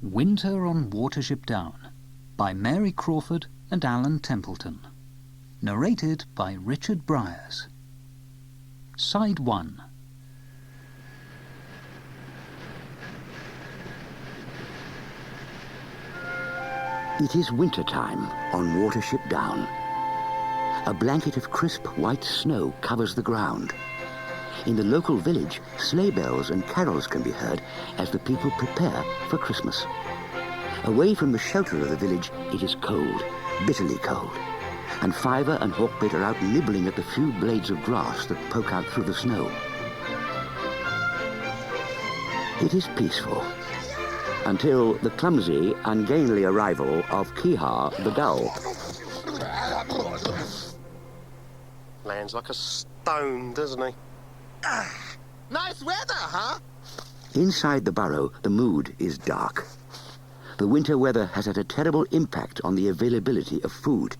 Winter on Watership Down by Mary Crawford and Alan Templeton. Narrated by Richard Bryars. Side 1. It is winter time on Watership Down. A blanket of crisp white snow covers the ground. In the local village, sleigh bells and carols can be heard as the people prepare for Christmas. Away from the shelter of the village, it is cold, bitterly cold. And Fiver and Hawkbit are out nibbling at the few blades of grass that poke out through the snow. It is peaceful, until the clumsy, ungainly arrival of Kiha the gull. Lands like a stone, doesn't he? Nice weather, huh? Inside the burrow, the mood is dark. The winter weather has had a terrible impact on the availability of food.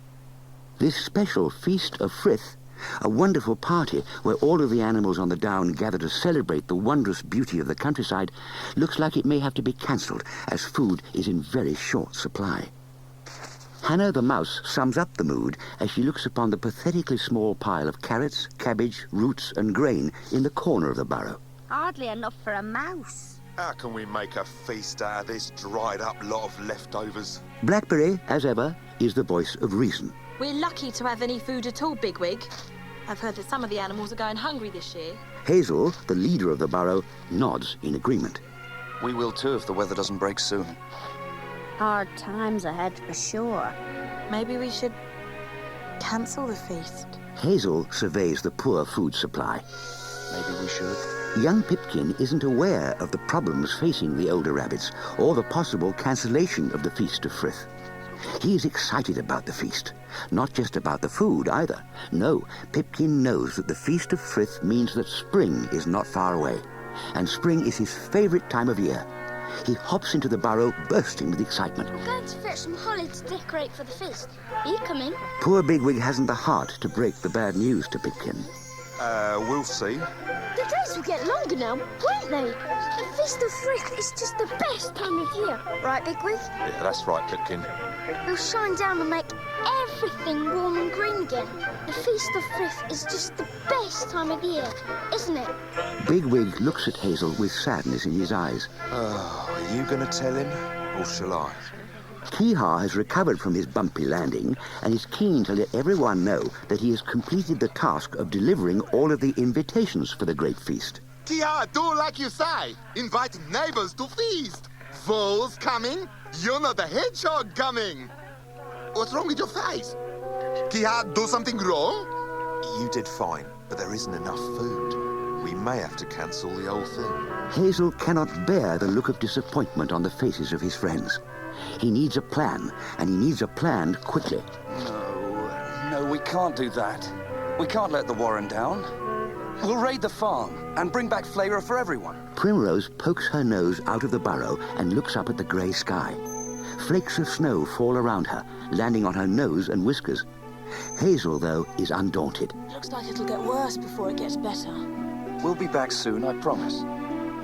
This special Feast of Frith, a wonderful party where all of the animals on the down gather to celebrate the wondrous beauty of the countryside, looks like it may have to be cancelled as food is in very short supply. Hannah the mouse sums up the mood as she looks upon the pathetically small pile of carrots, cabbage, roots and grain in the corner of the burrow. Hardly enough for a mouse. How can we make a feast out of this dried-up lot of leftovers? Blackberry, as ever, is the voice of reason. We're lucky to have any food at all, Bigwig. I've heard that some of the animals are going hungry this year. Hazel, the leader of the burrow, nods in agreement. We will too if the weather doesn't break soon. Hard times ahead for sure. Maybe we should cancel the feast. Hazel surveys the poor food supply. Maybe we should. Young Pipkin isn't aware of the problems facing the older rabbits or the possible cancellation of the Feast of Frith. He is excited about the feast, not just about the food either. No, Pipkin knows that the Feast of Frith means that spring is not far away, and spring is his favourite time of year. He hops into the burrow, bursting with excitement. I'm going to fetch some holly to decorate for the feast. Are you coming? Poor Bigwig hasn't the heart to break the bad news to Pipkin. We'll see. The days will get longer now, won't they? The Feast of Frith is just the best time of year. Right, Bigwig? Yeah, that's right, Pipkin. We'll shine down and make everything warm and green again. The Feast of Frith is just the best time of year, isn't it? Bigwig looks at Hazel with sadness in his eyes. Oh, are you going to tell him, or shall I? Kiha has recovered from his bumpy landing and is keen to let everyone know that he has completed the task of delivering all of the invitations for the great feast. Kia, do like you say. Invite neighbors to feast. Voles coming. You're not the hedgehog coming. What's wrong with your face? Kia, do something wrong? You did fine, but there isn't enough food. We may have to cancel the whole thing. Hazel cannot bear the look of disappointment on the faces of his friends. He needs a plan, and he needs a plan quickly. No, we can't do that. We can't let the Warren down. We'll raid the farm and bring back flavour for everyone. Primrose pokes her nose out of the burrow and looks up at the grey sky. Flakes of snow fall around her, landing on her nose and whiskers. Hazel, though, is undaunted. Looks like it'll get worse before it gets better. We'll be back soon, I promise.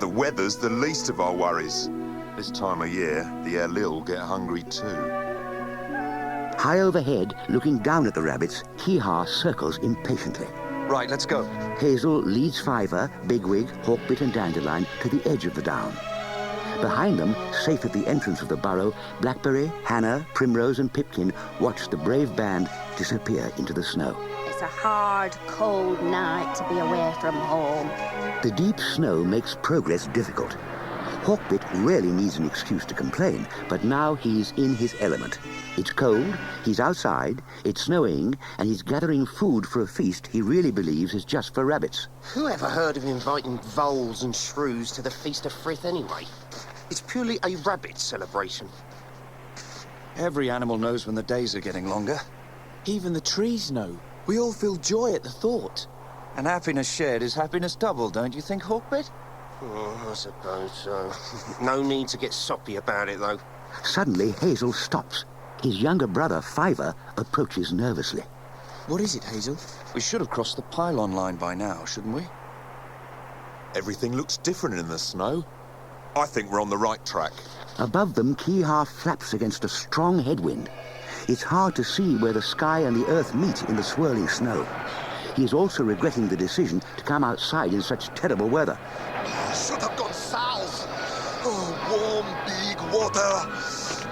The weather's the least of our worries. This time of year, the Elil get hungry too. High overhead, looking down at the rabbits, Kiha circles impatiently. Right, let's go. Hazel leads Fiver, Bigwig, Hawkbit and Dandelion to the edge of the down. Behind them, safe at the entrance of the burrow, Blackberry, Hannah, Primrose and Pipkin watch the brave band disappear into the snow. It's a hard, cold night to be away from home. The deep snow makes progress difficult. Hawkbit rarely needs an excuse to complain, but now he's in his element. It's cold, he's outside, it's snowing, and he's gathering food for a feast he really believes is just for rabbits. Who ever heard of inviting voles and shrews to the Feast of Frith anyway? It's purely a rabbit celebration. Every animal knows when the days are getting longer. Even the trees know. We all feel joy at the thought. And happiness shared is happiness doubled, don't you think, Hawkbit? Oh, I suppose so. No need to get soppy about it, though. Suddenly, Hazel stops. His younger brother, Fiver, approaches nervously. What is it, Hazel? We should have crossed the pylon line by now, shouldn't we? Everything looks different in the snow. I think we're on the right track. Above them, Kee-haw flaps against a strong headwind. It's hard to see where the sky and the earth meet in the swirling snow. He is also regretting the decision to come outside in such terrible weather. Should have gone south. Oh, warm, big water.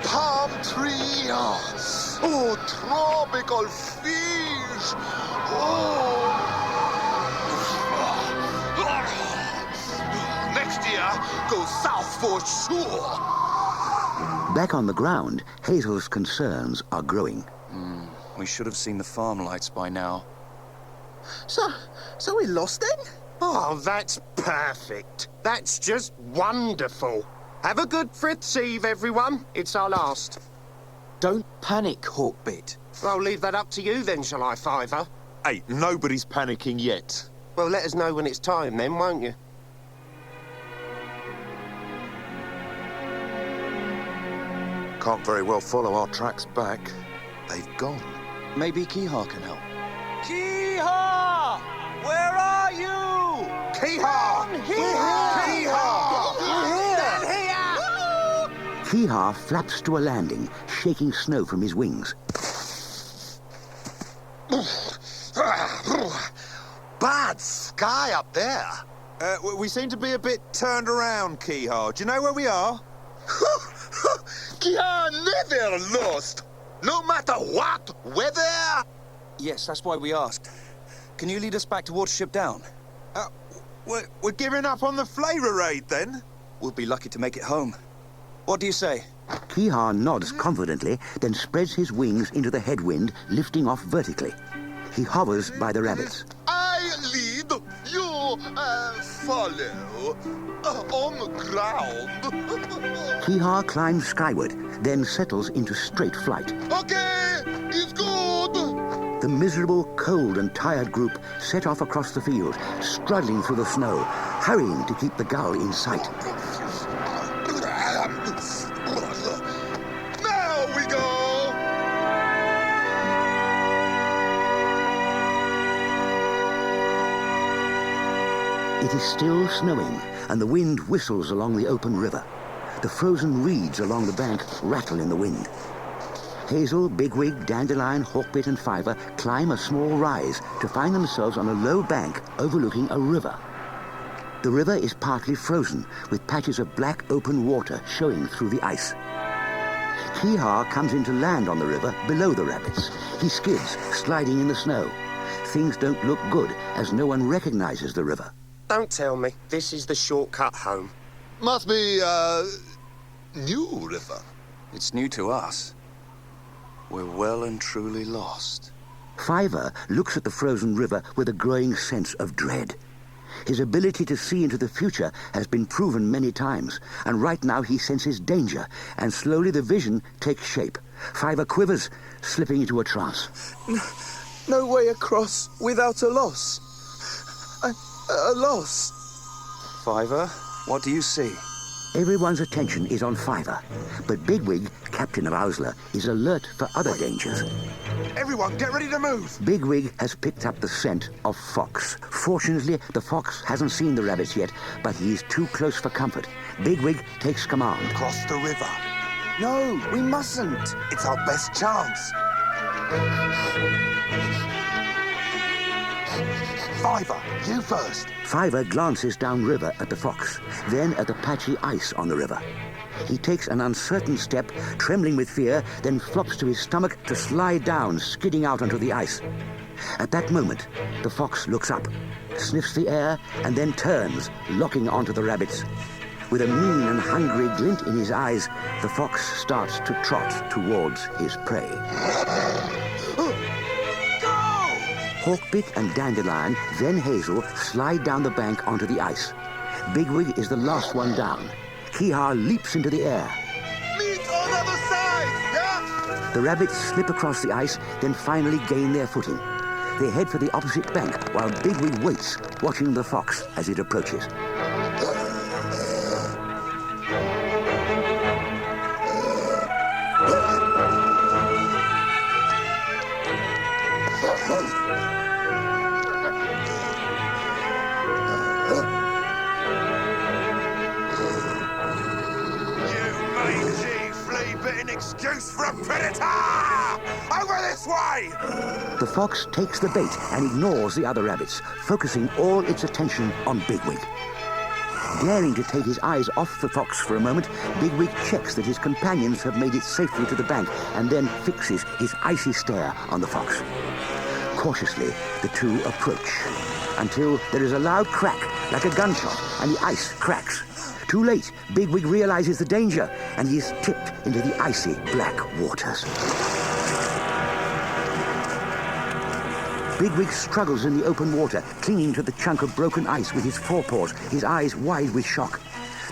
Palm tree. Oh, tropical fish. Oh. Next year, go south for sure. Back on the ground, Hazel's concerns are growing. We should have seen the farm lights by now. So we lost then? Oh, that's perfect. That's just wonderful. Have a good Frith's Eve, everyone. It's our last. Don't panic, Hawkbit. I'll leave that up to you then, shall I, Fiver? Hey, nobody's panicking yet. Well, let us know when it's time then, won't you? Can't very well follow our tracks back. They've gone. Maybe Kee-haw can help. Kee-haw! Where are you? Kee-haw! Kee-haw! Kee-haw flaps to a landing, shaking snow from his wings. Bad sky up there. We seem to be a bit turned around, Kee-haw. Do you know where we are? Kee-haw never lost. No matter what weather. Yes, that's why we asked. Can you lead us back to Watership Down? We're giving up on the flavour raid, then? We'll be lucky to make it home. What do you say? Kee-haw nods confidently, then spreads his wings into the headwind, lifting off vertically. He hovers by the rabbits. I lead, you follow. On the ground. Kee-haw climbs skyward, then settles into straight flight. Okay, it's good. The miserable, cold and tired group set off across the field, struggling through the snow, hurrying to keep the gull in sight. Now we go. It is still snowing, and the wind whistles along the open river. The frozen reeds along the bank rattle in the wind. Hazel, Bigwig, Dandelion, Hawkbit and Fiver climb a small rise to find themselves on a low bank overlooking a river. The river is partly frozen, with patches of black open water showing through the ice. Kee-haw comes into land on the river below the rabbits. He skids, sliding in the snow. Things don't look good, as no one recognizes the river. Don't tell me. This is the shortcut home. Must be, new river. It's new to us. We're well and truly lost. Fiver looks at the frozen river with a growing sense of dread. His ability to see into the future has been proven many times, and right now he senses danger, and slowly the vision takes shape. Fiver quivers, slipping into a trance. No way across without a loss. A loss. Fiver, what do you see? Everyone's attention is on Fiver, but Bigwig, captain of Owsalfa, is alert for other dangers. Everyone, get ready to move. Bigwig has picked up the scent of fox. Fortunately, the fox hasn't seen the rabbits yet, but he is too close for comfort. Bigwig takes command. Cross the river. No, we mustn't. It's our best chance. Fiver, you first. Fiver glances downriver at the fox, then at the patchy ice on the river. He takes an uncertain step, trembling with fear, then flops to his stomach to slide down, skidding out onto the ice. At that moment, the fox looks up, sniffs the air, and then turns, locking onto the rabbits. With a mean and hungry glint in his eyes, the fox starts to trot towards his prey. Hawkbit and Dandelion, then Hazel, slide down the bank onto the ice. Bigwig is the last one down. Kee-haw leaps into the air. Meet on the other side, yeah? The rabbits slip across the ice, then finally gain their footing. They head for the opposite bank, while Bigwig waits, watching the fox as it approaches. excuse for a predator! Over this way! The fox takes the bait and ignores the other rabbits, focusing all its attention on Bigwig. Daring to take his eyes off the fox for a moment, Bigwig checks that his companions have made it safely to the bank and then fixes his icy stare on the fox. Cautiously, the two approach, until there is a loud crack, like a gunshot, and the ice cracks. Too late, Bigwig realizes the danger, and he is tipped into the icy black waters. Bigwig struggles in the open water, clinging to the chunk of broken ice with his forepaws, his eyes wide with shock.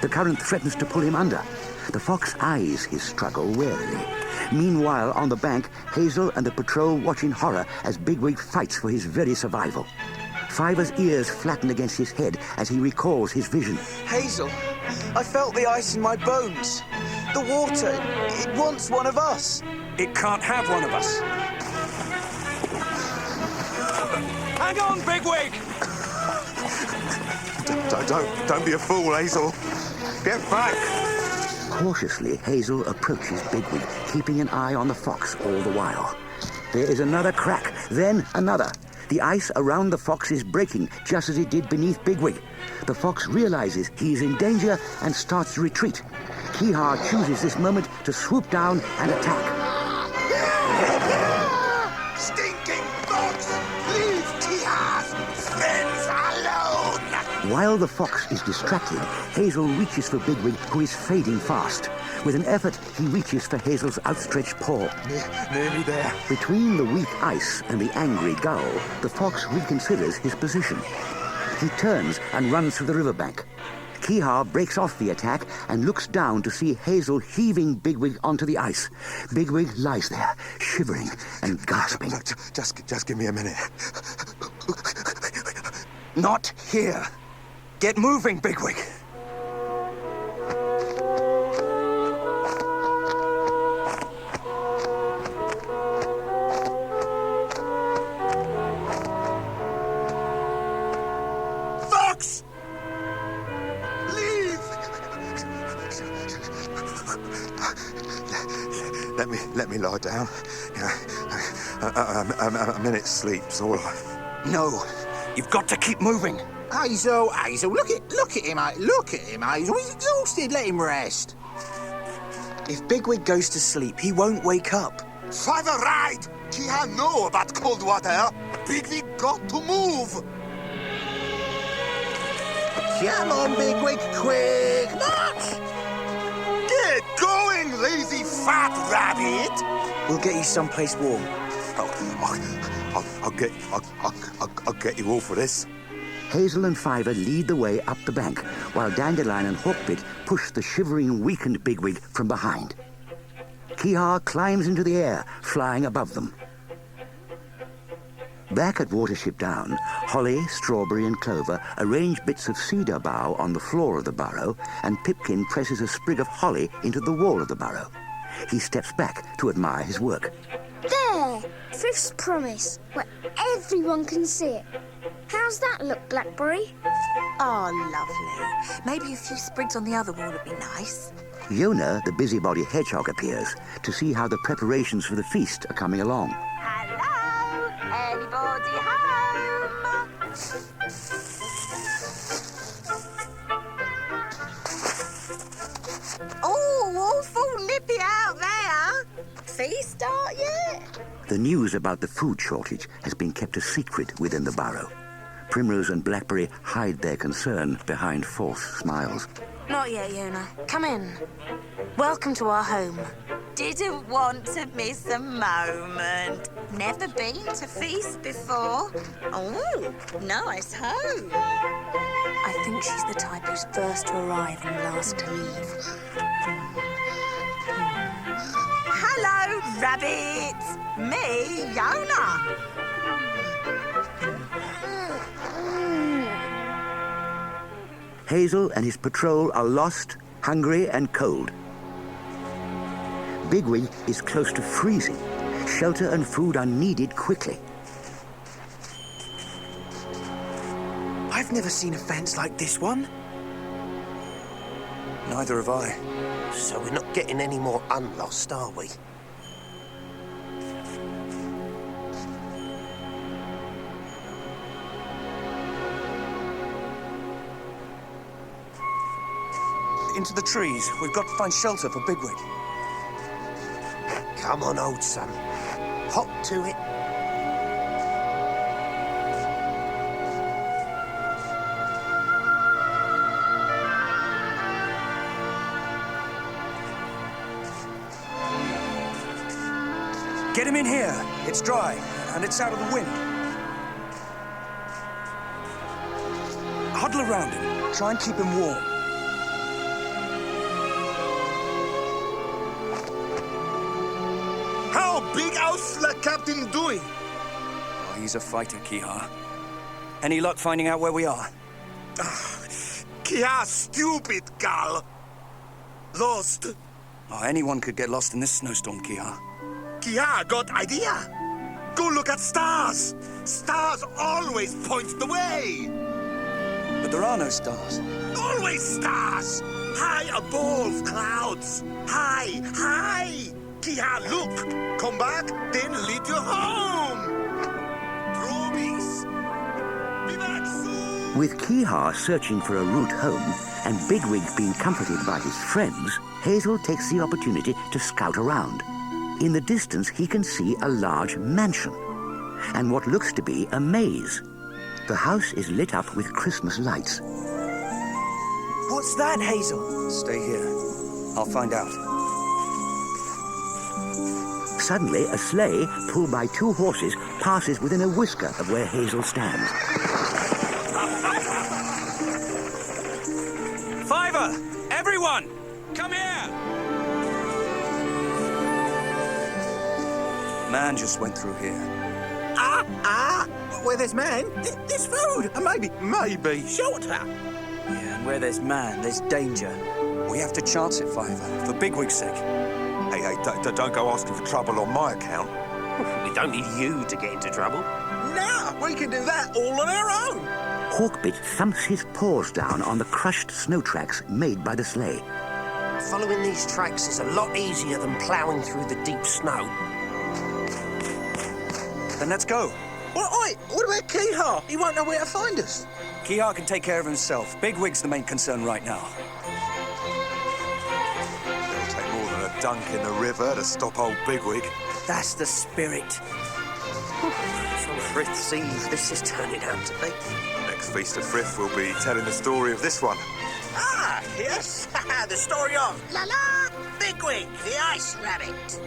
The current threatens to pull him under. The fox eyes his struggle warily. Meanwhile, on the bank, Hazel and the patrol watch in horror as Bigwig fights for his very survival. Fiver's ears flatten against his head as he recalls his vision. Hazel, I felt the ice in my bones. The water, it wants one of us. It can't have one of us. Hang on, Bigwig! Don't be a fool, Hazel. Get back! Cautiously, Hazel approaches Bigwig, keeping an eye on the fox all the while. There is another crack, then another. The ice around the fox is breaking, just as it did beneath Bigwig. The fox realizes he is in danger and starts to retreat. Keehaw chooses this moment to swoop down and attack. Stinking fox! Leave Keehaw's friends alone! While the fox is distracted, Hazel reaches for Bigwig, who is fading fast. With an effort, he reaches for Hazel's outstretched paw. Nearly there. Between the weak ice and the angry gull, the fox reconsiders his position. He turns and runs to the riverbank. Keehaw breaks off the attack and looks down to see Hazel heaving Bigwig onto the ice. Bigwig lies there, shivering and gasping. Just give me a minute. Not here. Get moving, Bigwig. Fox! Leave! Let me lie down. A minute's sleep's all right. No, you've got to keep moving. Hazel, look at him, mate. Look at him, Hazel. He's exhausted. Let him rest. If Bigwig goes to sleep, he won't wake up. Fiver right! Keehaw know about cold water. Bigwig got to move. Come on, Bigwig, quick, march! Get going, lazy fat rabbit! We'll get you someplace warm. I'll get you all for this. Hazel and Fiver lead the way up the bank, while Dandelion and Hawkbit push the shivering, weakened Bigwig from behind. Keehaw climbs into the air, flying above them. Back at Watership Down, Holly, Strawberry and Clover arrange bits of cedar bough on the floor of the burrow, and Pipkin presses a sprig of holly into the wall of the burrow. He steps back to admire his work. There! Frith's promise, where everyone can see it. How's that look, Blackberry? Oh, lovely. Maybe a few sprigs on the other wall would be nice. Yona, the busybody hedgehog, appears to see how the preparations for the feast are coming along. Hello? Anybody home? Oh, awful nippy out there. Feast start yet? The news about the food shortage has been kept a secret within the burrow. Primrose and Blackberry hide their concern behind false smiles. Not yet, Yona. Come in. Welcome to our home. Didn't want to miss a moment. Never been to feast before. Oh, nice home. I think she's the type who's first to arrive and last to leave. Hello, rabbits. Me, Yona. Hazel and his patrol are lost, hungry and cold. Bigwig is close to freezing. Shelter and food are needed quickly. I've never seen a fence like this one. Neither have I. So we're not getting any more unlost, are we? Into the trees. We've got to find shelter for Bigwig. Come on, old son. Hop to it. Get him in here. It's dry, and it's out of the wind. Huddle around him. Try and keep him warm. How big Owsalfa captain doing? Oh, he's a fighter, Kiha. Any luck finding out where we are? Kiha, stupid gal. Lost. Oh, anyone could get lost in this snowstorm, Kiha. Kiha got idea. Go look at stars. Stars always point the way. But there are no stars. Always stars. High above clouds. High, high. Kiha, look. Come back, then lead you home. Promise. Be back soon. With Kiha searching for a route home and Bigwig being comforted by his friends, Hazel takes the opportunity to scout around. In the distance, he can see a large mansion and what looks to be a maze. The house is lit up with Christmas lights. What's that, Hazel? Stay here. I'll find out. Suddenly, a sleigh, pulled by 2 horses, passes within a whisker of where Hazel stands. Fiver! Everyone! Come here! Man just went through here. Where there's man, there's food, and maybe shelter. Yeah, and where there's man, there's danger. We have to chance it, Fiver, for Bigwig's sake. Hey, don't go asking for trouble on my account. We don't need you to get into trouble. Nah, we can do that all on our own. Hawkbit thumps his paws down on the crushed snow tracks made by the sleigh. Following these tracks is a lot easier than ploughing through the deep snow. Then let's go. What about Kiha? He won't know where to find us. Kiha can take care of himself. Bigwig's the main concern right now. It'll take more than a dunk in the river to stop old Bigwig. That's the spirit. So Frith's Eve this is turning out to be. Next Feast of Frith will be telling the story of this one. Ah, yes. The story of La La Bigwig, the ice rabbit.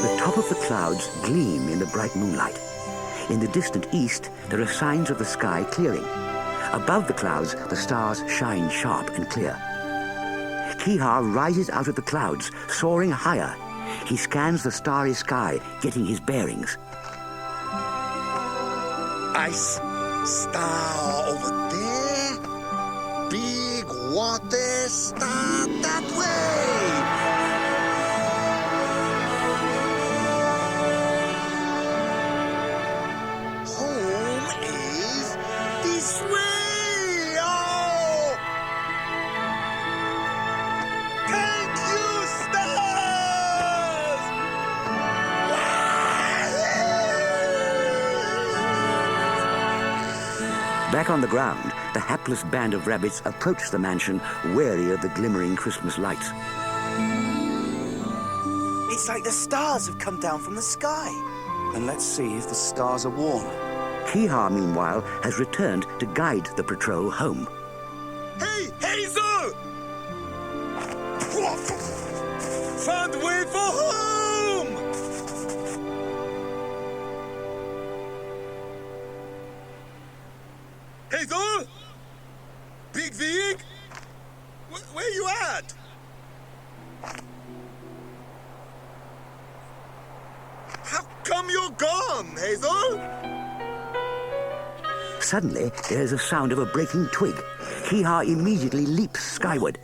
The top of the clouds gleam in the bright moonlight. In the distant east, there are signs of the sky clearing. Above the clouds, the stars shine sharp and clear. Kiha rises out of the clouds, soaring higher. He scans the starry sky, getting his bearings. Ice star over there. Big water star that way. Home is this way. Oh! Thank you, stars! Back on the ground, the hapless band of rabbits approach the mansion, wary of the glimmering Christmas lights. It's like the stars have come down from the sky. And let's see if the stars are warm. Kiha, meanwhile, has returned to guide the patrol home. Hey, Hazel! Found way for home! Hazel? Big Vig? Where you at? How come you're gone, Hazel? Suddenly, there's a sound of a breaking twig. Kiha immediately leaps skyward.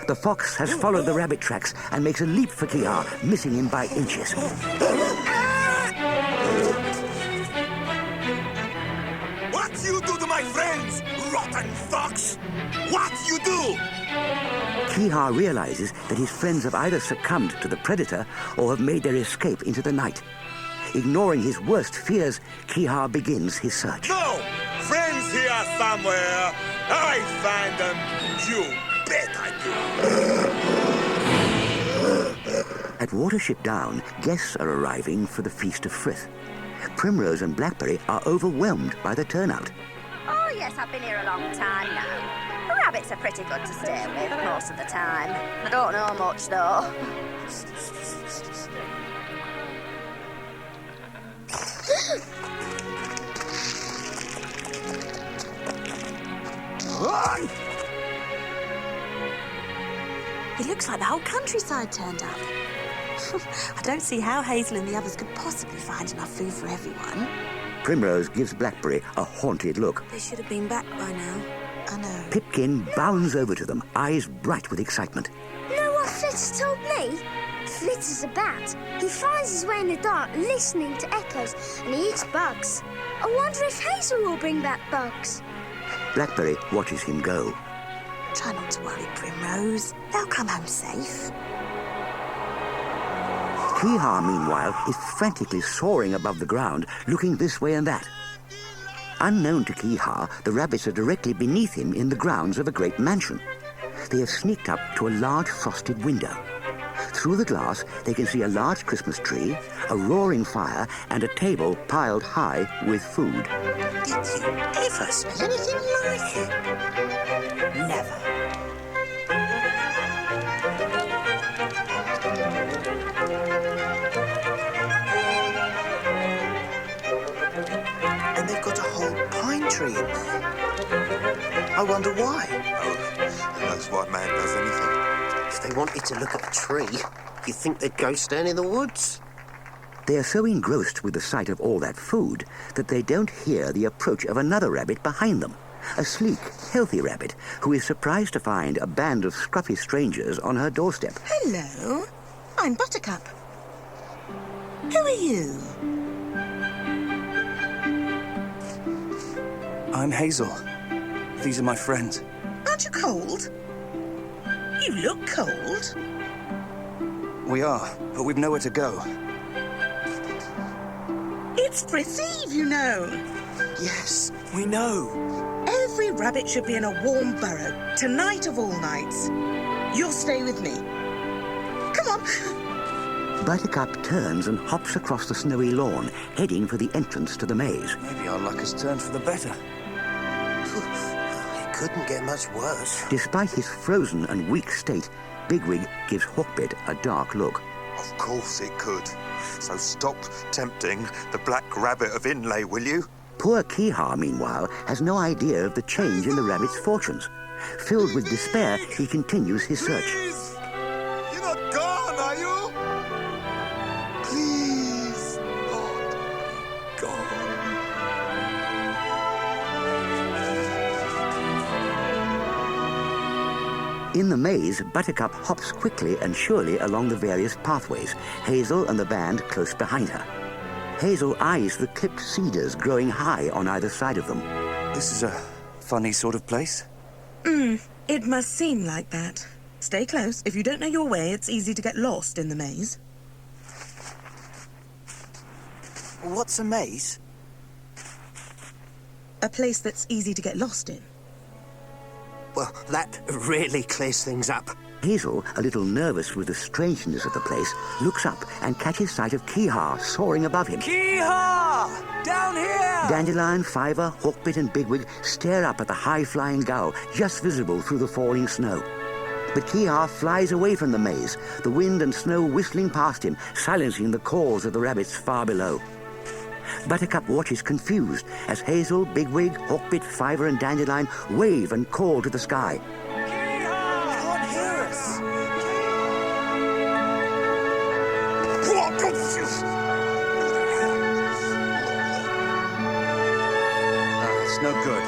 The fox has followed the rabbit tracks and makes a leap for Kiha, missing him by inches. What you do to my friends, rotten fox? What You do! Keehaw realizes that his friends have either succumbed to the predator or have made their escape into the night. Ignoring his worst fears, Keehaw begins his search. No! Friends here somewhere! I find them! You bet I do! At Watership Down, guests are arriving for the Feast of Frith. Primrose and Blackberry are overwhelmed by the turnout. Oh, yes, I've been here a long time now. The rabbits are pretty good to stay with most of the time. I don't know much, though. It looks like the whole countryside turned up. I don't see how Hazel and the others could possibly find enough food for everyone. Primrose gives Blackberry a haunted look. They should have been back by now. I know. Pipkin bounds over to them, eyes bright with excitement. You know what Flitter told me? Flitter's a bat. He finds his way in the dark, listening to echoes, and he eats bugs. I wonder if Hazel will bring back bugs. Blackberry watches him go. Try not to worry, Primrose. They'll come home safe. Keehaw, meanwhile, is frantically soaring above the ground, looking this way and that. Unknown to Keehaw, the rabbits are directly beneath him in the grounds of a great mansion. They have sneaked up to a large frosted window. Through the glass, they can see a large Christmas tree, a roaring fire, and a table piled high with food. Did you ever smell anything like it? Never. And they've got a whole pine tree in there. I wonder why. Oh, who knows why man does anything? If they wanted to look at a tree, you'd think they'd go stand in the woods. They are so engrossed with the sight of all that food that they don't hear the approach of another rabbit behind them. A sleek, healthy rabbit who is surprised to find a band of scruffy strangers on her doorstep. Hello, I'm Buttercup. Who are you? I'm Hazel. These are my friends. Aren't you cold? You look cold. We are, but we've nowhere to go. It's Frith Eve, you know. Yes, we know. Every rabbit should be in a warm burrow, tonight of all nights. You'll stay with me. Come on. Buttercup turns and hops across the snowy lawn, heading for the entrance to the maze. Maybe our luck has turned for the better. It couldn't get much worse. Despite his frozen and weak state, Bigwig gives Hawkbit a dark look. Of course it could. So stop tempting the Black Rabbit of Inlay, will you? Poor Keehaw, meanwhile, has no idea of the change in the rabbit's fortunes. Filled with despair, he continues his search. Please! You're not gone, are you? Please, not gone. In the maze, Buttercup hops quickly and surely along the various pathways, Hazel and the band close behind her. Hazel eyes the clipped cedars growing high on either side of them. This is a funny sort of place. It must seem like that. Stay close. If you don't know your way, it's easy to get lost in the maze. What's a maze? A place that's easy to get lost in. Well, that really clears things up. Hazel, a little nervous with the strangeness of the place, looks up and catches sight of Keehaw soaring above him. Keehaw! Down here! Dandelion, Fiver, Hawkbit and Bigwig stare up at the high-flying gull just visible through the falling snow. But Keehaw flies away from the maze, the wind and snow whistling past him, silencing the calls of the rabbits far below. Buttercup watches confused as Hazel, Bigwig, Hawkbit, Fiver and Dandelion wave and call to the sky. It's no good.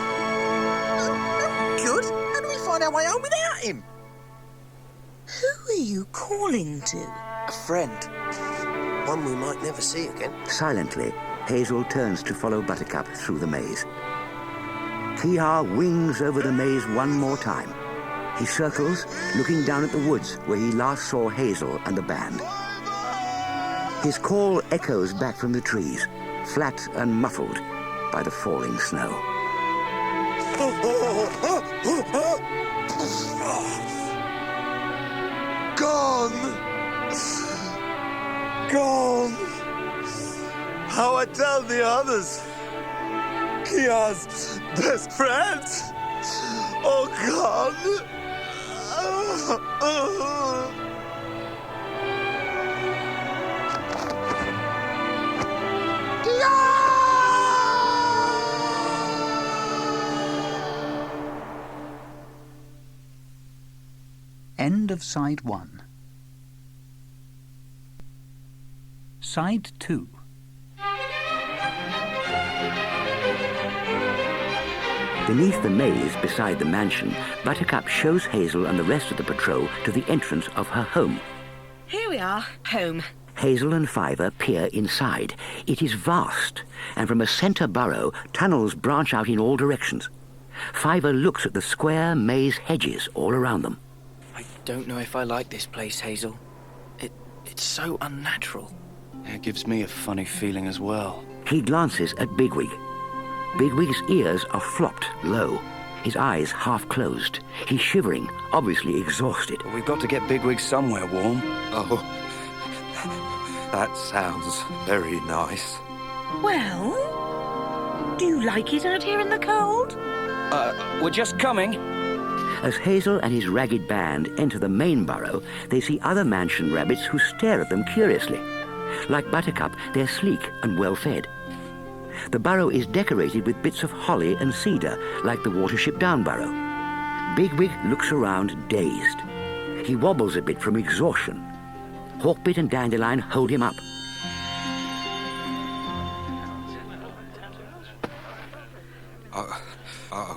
Good? How do we find our way home without him? Who are you calling to? A friend. One we might never see again. Silently, Hazel turns to follow Buttercup through the maze. Keehaw wings over the maze one more time. He circles, looking down at the woods where he last saw Hazel and the band. His call echoes back from the trees, flat and muffled by the falling snow. Gone! Gone! How I tell the others? Kia's best friend! Oh, God! End of Side 1. Side 2. Beneath the maze beside the mansion, Buttercup shows Hazel and the rest of the patrol to the entrance of her home. Here we are, home. Hazel and Fiver peer inside. It is vast, and from a centre burrow, tunnels branch out in all directions. Fiver looks at the square maze hedges all around them. I don't know if I like this place, Hazel. It's so unnatural. It gives me a funny feeling as well. He glances at Bigwig. Bigwig's ears are flopped low, his eyes half closed. He's shivering, obviously exhausted. But we've got to get Bigwig somewhere warm. Oh, that sounds very nice. Well, do you like it out here in the cold? We're just coming. As Hazel and his ragged band enter the main burrow, they see other mansion rabbits who stare at them curiously. Like Buttercup, they're sleek and well-fed. The burrow is decorated with bits of holly and cedar, like the Watership Down burrow. Bigwig looks around, dazed. He wobbles a bit from exhaustion. Hawkbit and Dandelion hold him up.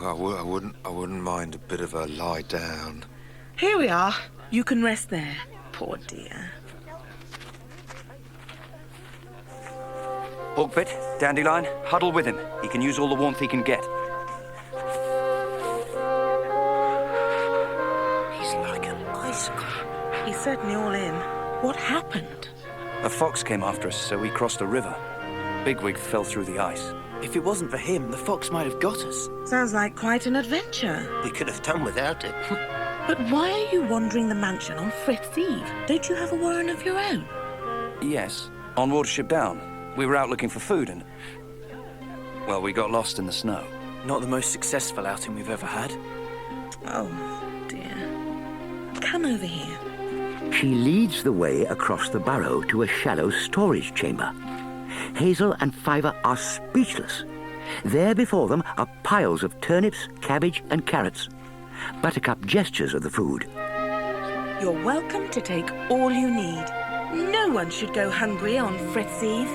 I wouldn't mind a bit of a lie down. Here we are. You can rest there. Poor dear. Hawkbit, Dandelion, huddle with him. He can use all the warmth he can get. He's like an icicle. He's certainly all in. What happened? A fox came after us, so we crossed a river. Bigwig fell through the ice. If it wasn't for him, the fox might have got us. Sounds like quite an adventure. We could have done without it. But why are you wandering the mansion on Frith's Eve? Don't you have a warren of your own? Yes, on Watership Down. We were out looking for food and... well, we got lost in the snow. Not the most successful outing we've ever had. Oh, dear. Come over here. She leads the way across the burrow to a shallow storage chamber. Hazel and Fiver are speechless. There before them are piles of turnips, cabbage and carrots. Buttercup gestures at the food. You're welcome to take all you need. No one should go hungry on Frith's Eve.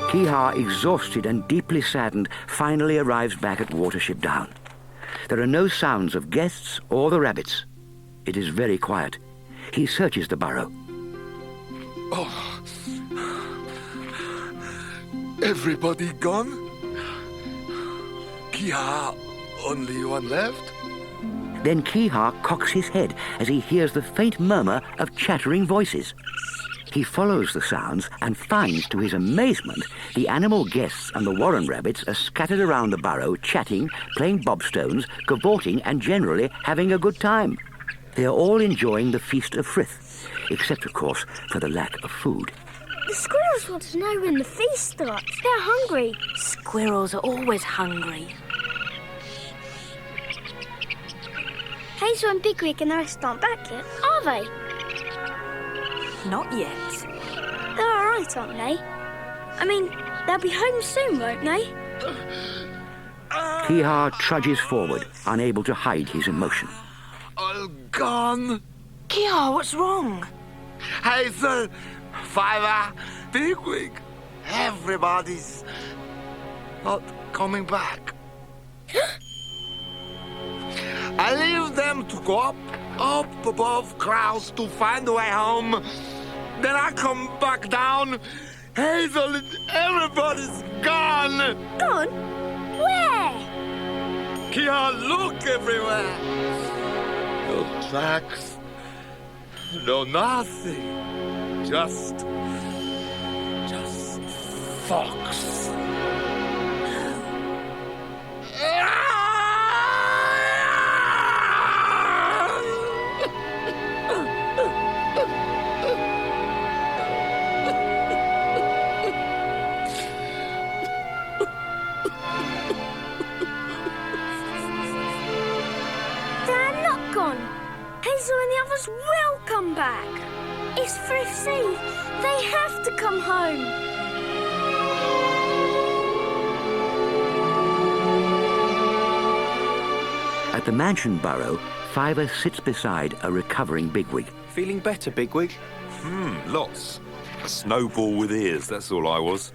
Kiha, exhausted and deeply saddened, finally arrives back at Watership Down. There are no sounds of guests or the rabbits. It is very quiet. He searches the burrow. Oh. Everybody gone? Kiha, only one left? Then Kiha cocks his head as he hears the faint murmur of chattering voices. He follows the sounds and finds, to his amazement, the animal guests and the warren rabbits are scattered around the burrow, chatting, playing bobstones, cavorting, and generally having a good time. They are all enjoying the feast of Frith, except, of course, for the lack of food. The squirrels want to know when the feast starts. They're hungry. Squirrels are always hungry. Hazel and Bigwig and the rest aren't back yet, are they? Not yet. They're all right, aren't they? I mean, they'll be home soon, won't they? Kiha trudges forward, unable to hide his emotion. All gone. Kiha, what's wrong? Hazel, Fiver, Bigwig, everybody's not coming back. I leave them to go up above clouds to find a way home. Then I come back down. Hazel and everybody's gone. Gone? Where? Can't look everywhere. No tracks. No nothing. Just fox. They're not gone. Hazel and the others will come back. It's Thrift's Eve. They have to come home. At the mansion burrow, Fiver sits beside a recovering bigwig. Feeling better, bigwig? Lots. A snowball with ears, that's all I was.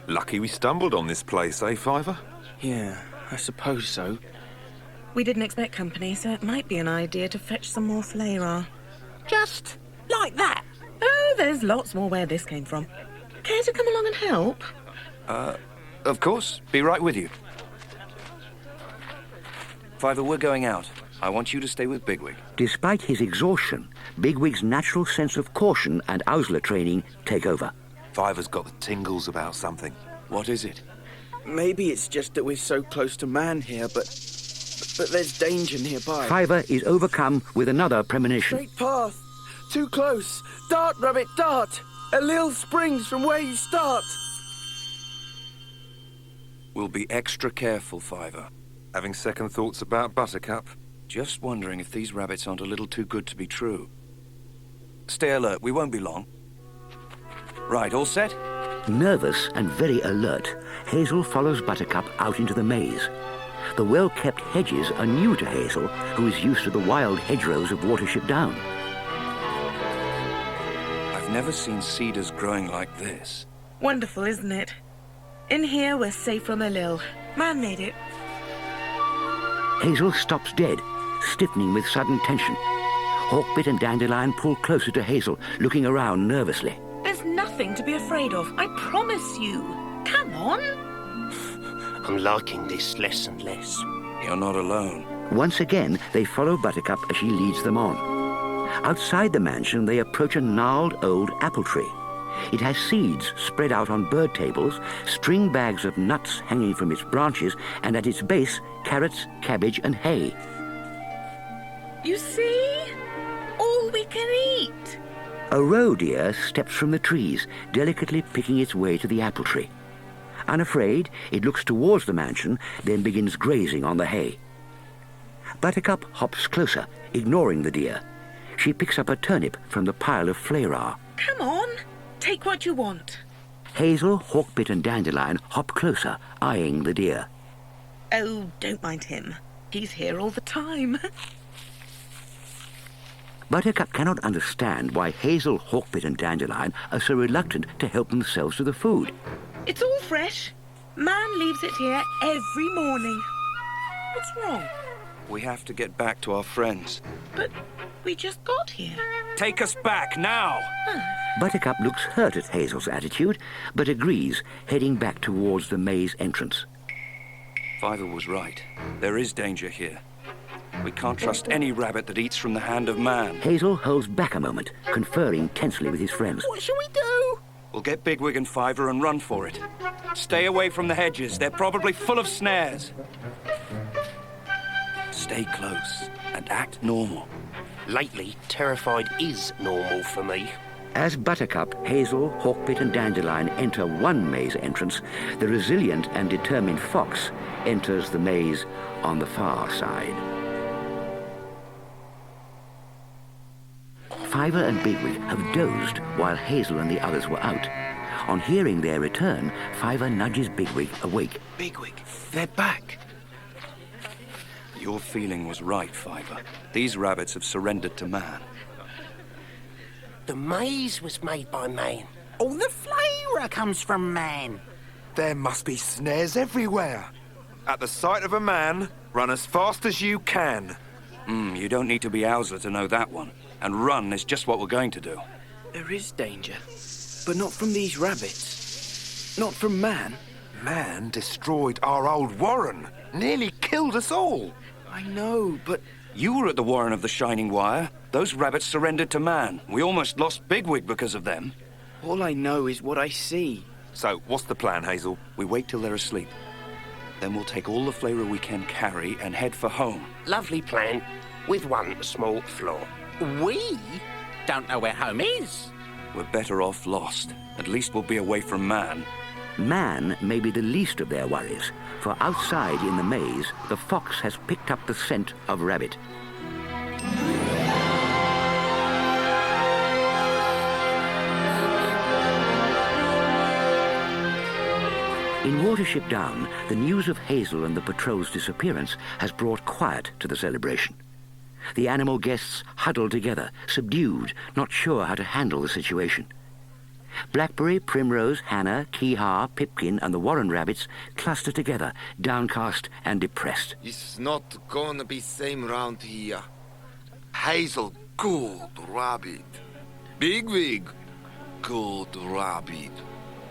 Lucky we stumbled on this place, eh, Fiver? Yeah, I suppose so. We didn't expect company, so it might be an idea to fetch some more flarear. Just like that. Oh, there's lots more where this came from. Care to come along and help? Of course. Be right with you. Fiver, we're going out. I want you to stay with Bigwig. Despite his exhaustion, Bigwig's natural sense of caution and Owsalfa training take over. Fiver's got the tingles about something. What is it? Maybe it's just that we're so close to man here, but there's danger nearby. Fiver is overcome with another premonition. Straight path. Too close. Dart, rabbit, dart. A little springs from where you start. We'll be extra careful, Fiver. Having second thoughts about Buttercup? Just wondering if these rabbits aren't a little too good to be true. Stay alert. We won't be long. Right, all set? Nervous and very alert, Hazel follows Buttercup out into the maze. The well-kept hedges are new to Hazel, who is used to the wild hedgerows of Watership Down. I've never seen cedars growing like this. Wonderful, isn't it? In here, we're safe from Elil. Man made it. Hazel stops dead, stiffening with sudden tension. Hawkbit and Dandelion pull closer to Hazel, looking around nervously. There's nothing to be afraid of, I promise you. Come on. I'm liking this less and less. You're not alone. Once again, they follow Buttercup as she leads them on. Outside the mansion, they approach a gnarled old apple tree. It has seeds spread out on bird tables, string bags of nuts hanging from its branches, and at its base, carrots, cabbage, and hay. You see? All we can eat. A roe deer steps from the trees, delicately picking its way to the apple tree. Unafraid, it looks towards the mansion, then begins grazing on the hay. Buttercup hops closer, ignoring the deer. She picks up a turnip from the pile of flarear. Come on, take what you want. Hazel, Hawkbit and Dandelion hop closer, eyeing the deer. Oh, don't mind him. He's here all the time. Buttercup cannot understand why Hazel, Hawkbit and Dandelion are so reluctant to help themselves to the food. It's all fresh. Man leaves it here every morning. What's wrong? We have to get back to our friends. But we just got here. Take us back, now! Buttercup looks hurt at Hazel's attitude, but agrees, heading back towards the maze entrance. Fiver was right. There is danger here. We can't trust any rabbit that eats from the hand of man. Hazel holds back a moment, conferring tensely with his friends. What shall we do? We'll get Bigwig and Fiver and run for it. Stay away from the hedges. They're probably full of snares. Stay close and act normal. Lately, terrified is normal for me. As Buttercup, Hazel, Hawkbit and Dandelion enter one maze entrance, the resilient and determined Fox enters the maze on the far side. Fiver and Bigwig have dozed while Hazel and the others were out. On hearing their return, Fiver nudges Bigwig awake. Bigwig, they're back. Your feeling was right, Fiver. These rabbits have surrendered to man. The maze was made by man. All the flavour comes from man. There must be snares everywhere. At the sight of a man, run as fast as you can. You don't need to be Owsalfa to know that one. And run is just what we're going to do. There is danger, but not from these rabbits. Not from man. Man destroyed our old warren. Nearly killed us all. I know, but... You were at the Warren of the Shining Wire. Those rabbits surrendered to man. We almost lost Bigwig because of them. All I know is what I see. So, what's the plan, Hazel? We wait till they're asleep. Then we'll take all the flavour we can carry and head for home. Lovely plan, with one small flaw. We don't know where home is. We're better off lost. At least we'll be away from man. Man may be the least of their worries, for outside in the maze, the fox has picked up the scent of rabbit. In Watership Down, the news of Hazel and the patrol's disappearance has brought quiet to the celebration. The animal guests huddle together, subdued, not sure how to handle the situation. Blackberry, Primrose, Hannah, Keehaw, Pipkin, and the Warren rabbits cluster together, downcast and depressed. It's not gonna be same round here. Hazel, good rabbit. Bigwig, good rabbit.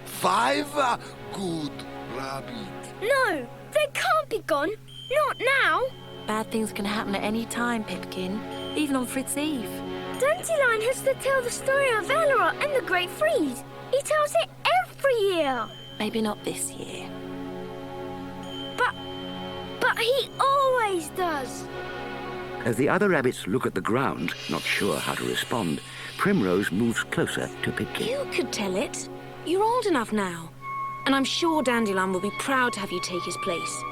Fiver, good rabbit. No, they can't be gone. Not now. Bad things can happen at any time, Pipkin. Even on Fritz Eve. Dandelion has to tell the story of Elora and the Great Freeze. He tells it every year. Maybe not this year. But he always does. As the other rabbits look at the ground, not sure how to respond, Primrose moves closer to Pipkin. You could tell it. You're old enough now. And I'm sure Dandelion will be proud to have you take his place.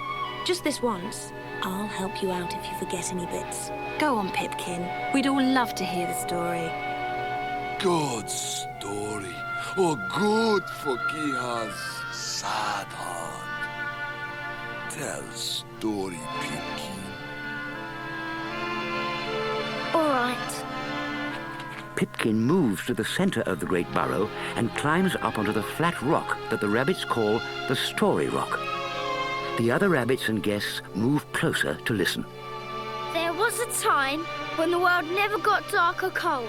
Just this once. I'll help you out if you forget any bits. Go on, Pipkin. We'd all love to hear the story. Good story. Oh, good for Keehaw's sad heart. Tell story, Pipkin. All right. Pipkin moves to the center of the great burrow and climbs up onto the flat rock that the rabbits call the Story Rock. The other rabbits and guests move closer to listen. There was a time when the world never got dark or cold,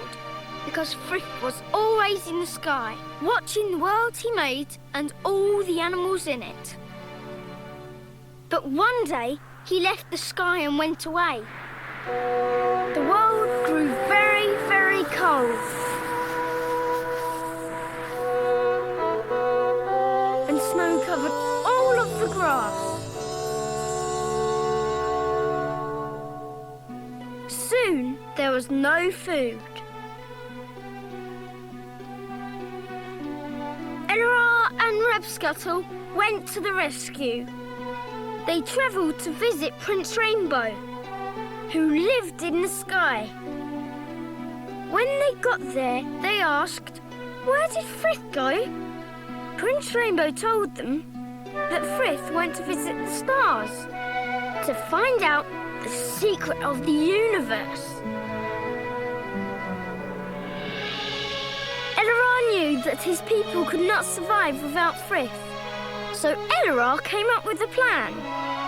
because Frith was always in the sky, watching the world he made and all the animals in it. But one day, he left the sky and went away. The world grew very, very cold. And snow covered all of the grass. Soon, there was no food. Elora and Rebscuttle went to the rescue. They travelled to visit Prince Rainbow, who lived in the sky. When they got there, they asked, "Where did Frith go?" Prince Rainbow told them that Frith went to visit the stars to find out the secret of the universe. Elora knew that his people could not survive without Frith, so Elora came up with a plan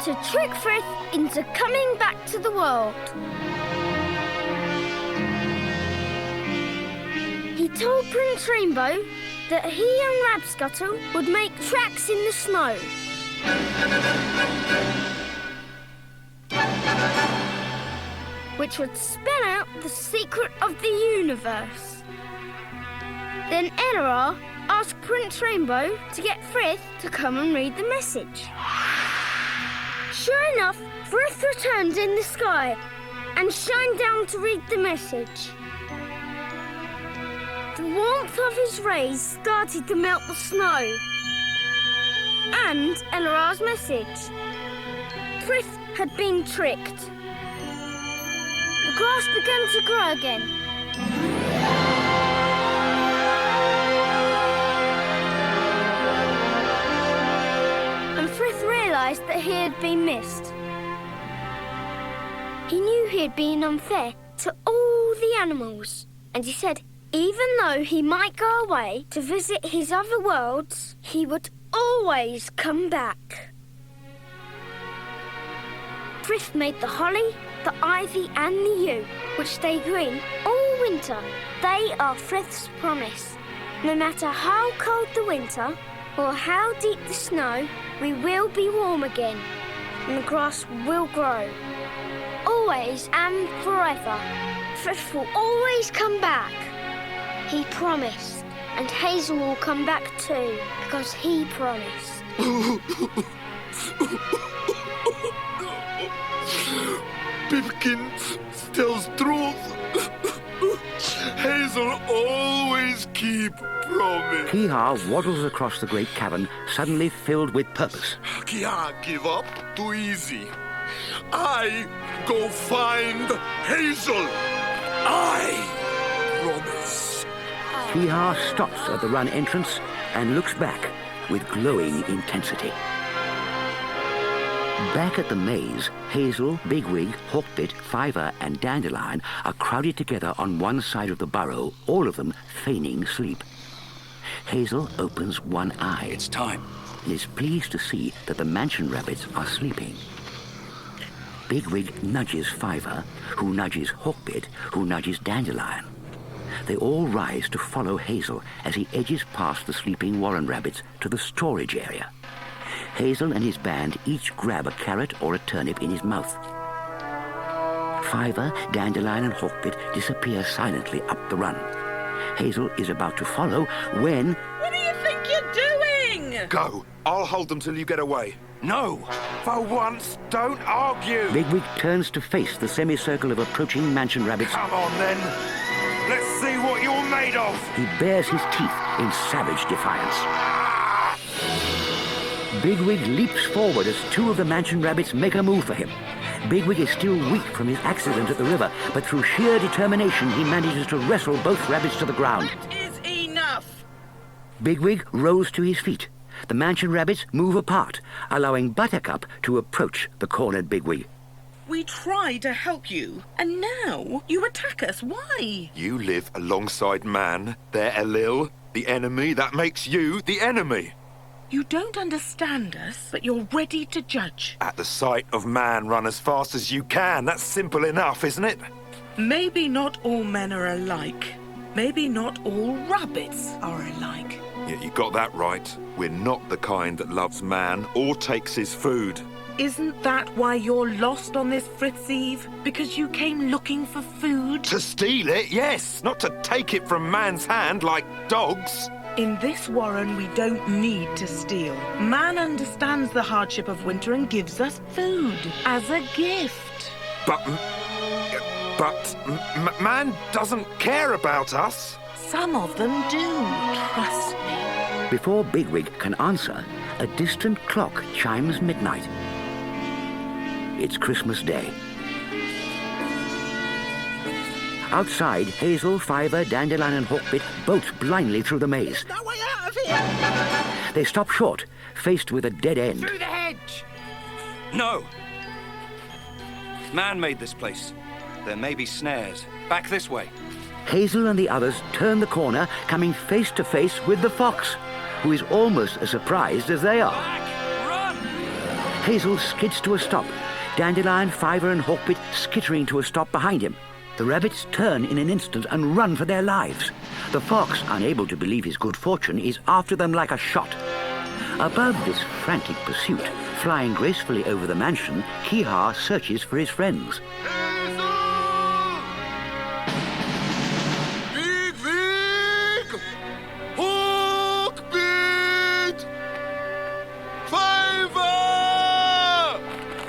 to trick Frith into coming back to the world. He told Prince Rainbow that he and Rabscuttle would make tracks in the snow. Which would spell out the secret of the universe. Then Elora asked Prince Rainbow to get Frith to come and read the message. Sure enough, Frith returned in the sky and shined down to read the message. The warmth of his rays started to melt the snow and Elora's message. Frith had been tricked. The grass began to grow again. And Frith realised that he had been missed. He knew he had been unfair to all the animals, and he said even though he might go away to visit his other worlds, he would always come back. Frith made the holly the ivy and the yew, which stay green all winter. They are Frith's promise. No matter how cold the winter or how deep the snow, we will be warm again, and the grass will grow. Always and forever. Frith will always come back. He promised, and Hazel will come back too, because he promised. Pipkin tells truth. Hazel always keep promise. Kiha waddles across the great cavern, suddenly filled with purpose. Can't give up too easy. I go find Hazel. I promise. Kiha stops at the run entrance and looks back with glowing intensity. Back at the maze, Hazel, Bigwig, Hawkbit, Fiver and Dandelion are crowded together on one side of the burrow, all of them feigning sleep. Hazel opens one eye. It's time. And is pleased to see that the mansion rabbits are sleeping. Bigwig nudges Fiver, who nudges Hawkbit, who nudges Dandelion. They all rise to follow Hazel as he edges past the sleeping Warren rabbits to the storage area. Hazel and his band each grab a carrot or a turnip in his mouth. Fiver, Dandelion and Hawkbit disappear silently up the run. Hazel is about to follow when... What do you think you're doing? Go. I'll hold them till you get away. No! For once, don't argue. Bigwig turns to face the semicircle of approaching mansion rabbits. Come on, then. Let's see what you're made of. He bares his teeth in savage defiance. Bigwig leaps forward as two of the mansion rabbits make a move for him. Bigwig is still weak from his accident at the river, but through sheer determination he manages to wrestle both rabbits to the ground. That is enough! Bigwig rose to his feet. The mansion rabbits move apart, allowing Buttercup to approach the cornered Bigwig. We try to help you, and now you attack us. Why? You live alongside man. They're Elil, the enemy. That makes you the enemy. You don't understand us, but you're ready to judge. At the sight of man, run as fast as you can. That's simple enough, isn't it? Maybe not all men are alike. Maybe not all rabbits are alike. Yeah, you got that right. We're not the kind that loves man or takes his food. Isn't that why you're lost on this Frith's Eve? Because you came looking for food? To steal it, yes. Not to take it from man's hand like dogs. In this warren, we don't need to steal. Man understands the hardship of winter and gives us food as a gift. But man doesn't care about us. Some of them do, trust me. Before Bigwig can answer, a distant clock chimes midnight. It's Christmas Day. Outside, Hazel, Fiver, Dandelion and Hawkbit bolt blindly through the maze. No way out of here! They stop short, faced with a dead end. Through the hedge! No! Man made this place. There may be snares. Back this way. Hazel and the others turn the corner, coming face to face with the fox, who is almost as surprised as they are. Back! Run! Hazel skids to a stop. Dandelion, Fiver and Hawkbit skittering to a stop behind him. The rabbits turn in an instant and run for their lives. The fox, unable to believe his good fortune, is after them like a shot. Above this frantic pursuit, flying gracefully over the mansion, Kiha searches for his friends. Big! Hawkbit! Fiver!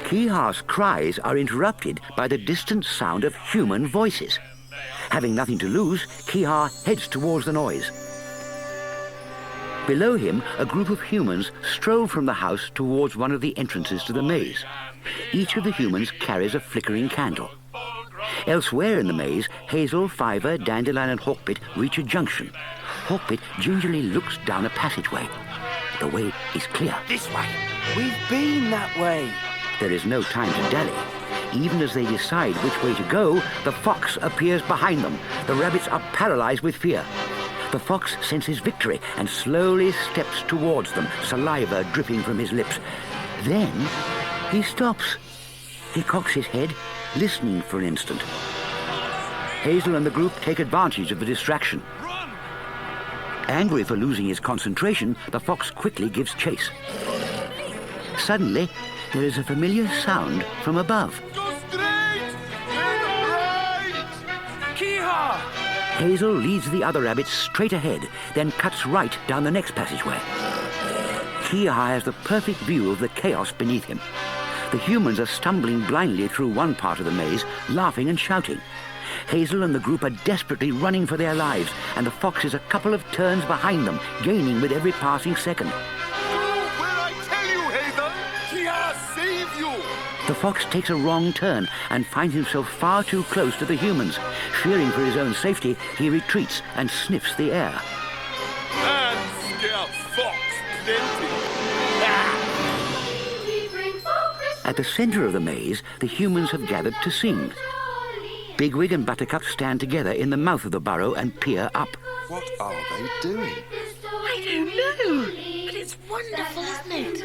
Kiha's cries are interrupted by the distant sound of human voices. Having nothing to lose, Kiha heads towards the noise. Below him, a group of humans stroll from the house towards one of the entrances to the maze. Each of the humans carries a flickering candle. Elsewhere in the maze, Hazel, Fiver, Dandelion and Hawkbit reach a junction. Hawkbit gingerly looks down a passageway. The way is clear. This way. We've been that way. There is no time to dally. Even as they decide which way to go, the fox appears behind them. The rabbits are paralyzed with fear. The fox senses victory and slowly steps towards them, saliva dripping from his lips. Then he stops. He cocks his head listening for an instant. Hazel and the group take advantage of the distraction. Angry for losing his concentration, the fox quickly gives chase. Suddenly, there is a familiar sound from above. Kiha! Hazel leads the other rabbits straight ahead, then cuts right down the next passageway. Kiha has the perfect view of the chaos beneath him. The humans are stumbling blindly through one part of the maze, laughing and shouting. Hazel and the group are desperately running for their lives, and the fox is a couple of turns behind them, gaining with every passing second. Save you! The fox takes a wrong turn and finds himself far too close to the humans. Fearing for his own safety, he retreats and sniffs the air. And scare fox plenty. At the center of the maze, the humans have gathered to sing. Bigwig and Buttercup stand together in the mouth of the burrow and peer up. What are they doing? I don't know, but it's wonderful, isn't it?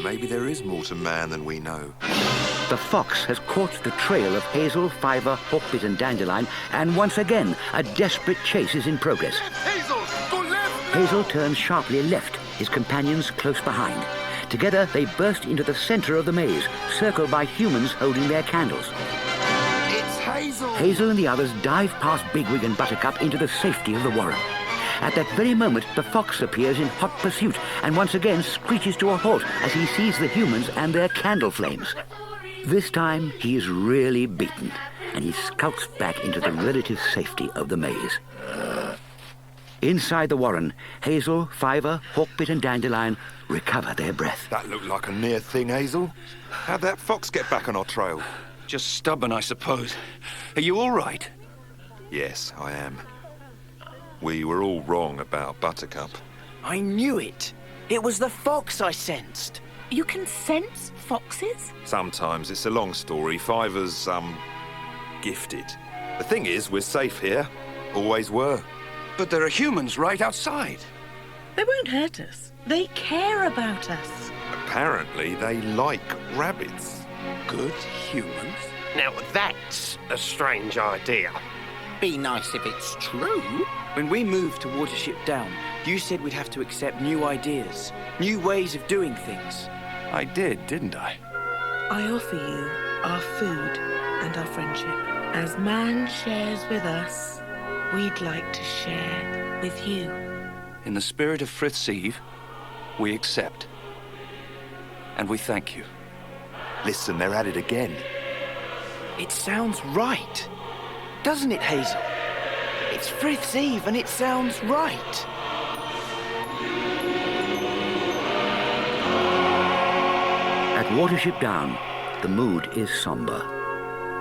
Maybe there is more to man than we know. The fox has caught the trail of Hazel, Fiver, Hawkbit and Dandelion, and once again, a desperate chase is in progress. Hazel, go left! Hazel turns sharply left, his companions close behind. Together, they burst into the center of the maze, circled by humans holding their candles. It's Hazel! Hazel and the others dive past Bigwig and Buttercup into the safety of the warren. At that very moment, the fox appears in hot pursuit and once again screeches to a halt as he sees the humans and their candle flames. This time, he is really beaten, and he skulks back into the relative safety of the maze. Inside the warren, Hazel, Fiver, Hawkbit and Dandelion recover their breath. That looked like a near thing, Hazel. How'd that fox get back on our trail? Just stubborn, I suppose. Are you all right? Yes, I am. We were all wrong about Buttercup. I knew it. It was the fox I sensed. You can sense foxes? Sometimes it's a long story. Fiver's, gifted. The thing is, we're safe here. Always were. But there are humans right outside. They won't hurt us. They care about us. Apparently, they like rabbits. Good humans? Now, that's a strange idea. Be nice if it's true. When we moved to Watership Down, you said we'd have to accept new ideas, new ways of doing things. I did, didn't I? I offer you our food and our friendship. As man shares with us, we'd like to share with you. In the spirit of Frith's Eve, we accept. And we thank you. Listen, they're at it again. It sounds right. Doesn't it, Hazel? It's Frith's Eve and it sounds right. At Watership Down, the mood is somber.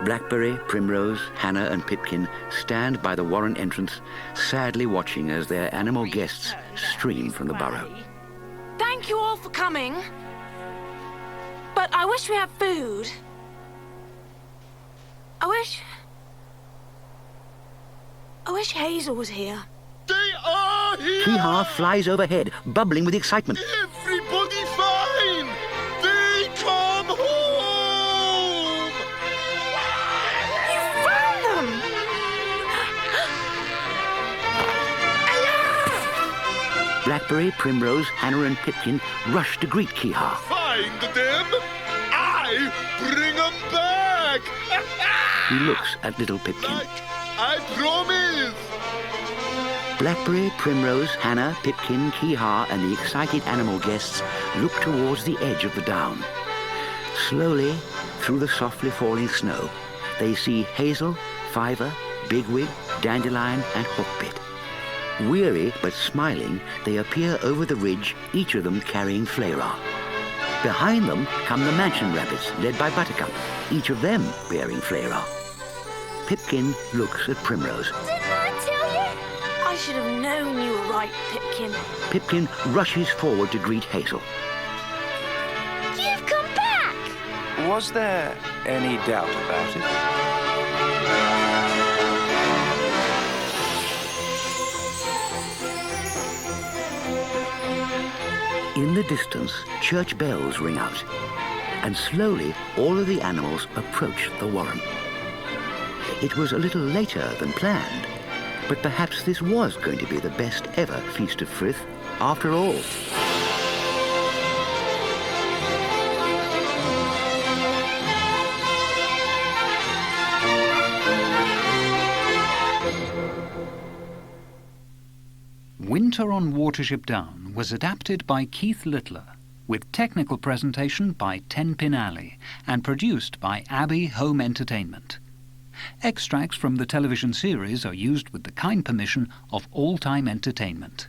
Blackberry, Primrose, Hannah and Pipkin stand by the warren entrance, sadly watching as their animal guests stream from the burrow. Thank you all for coming. But I wish we had food. I wish Hazel was here. They are here! Kiha flies overhead, bubbling with excitement. Everybody fine! They come home! You found them! Blackberry, Primrose, Hannah and Pipkin rush to greet Kiha. Find them! I bring them back! He looks at little Pipkin. I promise! Blackberry, Primrose, Hannah, Pipkin, Kiha and the excited animal guests look towards the edge of the down. Slowly, through the softly falling snow, they see Hazel, Fiver, Bigwig, Dandelion and Hawkbit. Weary but smiling, they appear over the ridge, each of them carrying Flayra. Behind them come the mansion rabbits, led by Buttercup, each of them bearing Flayra. Pipkin looks at Primrose. Didn't I tell you? I should have known you were right, Pipkin. Pipkin rushes forward to greet Hazel. You've come back! Was there any doubt about it? In the distance, church bells ring out, and slowly all of the animals approach the warren. It was a little later than planned, but perhaps this was going to be the best ever Feast of Frith after all. Winter on Watership Down was adapted by Keith Littler, with technical presentation by Tenpin Alley and produced by Abbey Home Entertainment. Extracts from the television series are used with the kind permission of All Time Entertainment.